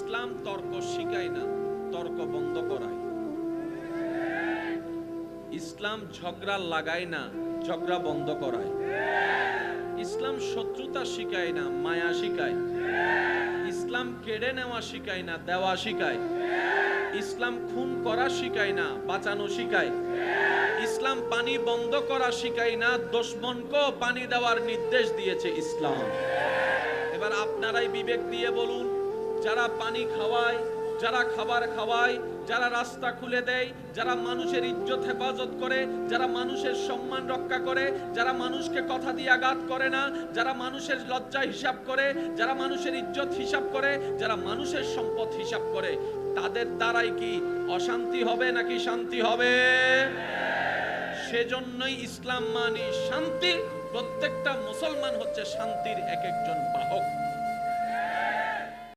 ইসলাম তর্ক শিখায় না, তর্ক বন্ধ করায়। ইসলাম ঝগড়া লাগায় না, ঝগড়া বন্ধ করায়। ইসলাম শত্রুতা শিখায় না, মায়া শিখায়। ইসলাম কেড়ে নেওয়া শিখায় না, দেওয়া শিখায়। ইসলাম খুন করা শিখায় না, বাঁচানো শিখায়। ইসলাম পানি বন্ধ করা শিখায় না, দুশমনকে পানি দেওয়ার নির্দেশ দিয়েছে ইসলাম। এবার আপনারাই বিবেক দিয়ে বলুন, যারা পানি খাওয়ায়, যারা খাবার খাওয়ায়, যারা রাস্তা খুলে দেয়, যারা মানুষের ইজ্জত হেফাজত করে, যারা মানুষের সম্মান রক্ষা করে, যারা মানুষকে কথা দিয়ে আঘাত করে না, যারা মানুষের লজ্জা হিসাব করে, যারা মানুষের ইজ্জত হিসাব করে, যারা মানুষের সম্পদ হিসাব করে, তাদের দ্বারাই কি অশান্তি হবে নাকি শান্তি হবে? সেজন্যই ইসলাম মানে শান্তি। প্রত্যেকটা মুসলমান হচ্ছে শান্তির এক একজন বাহক।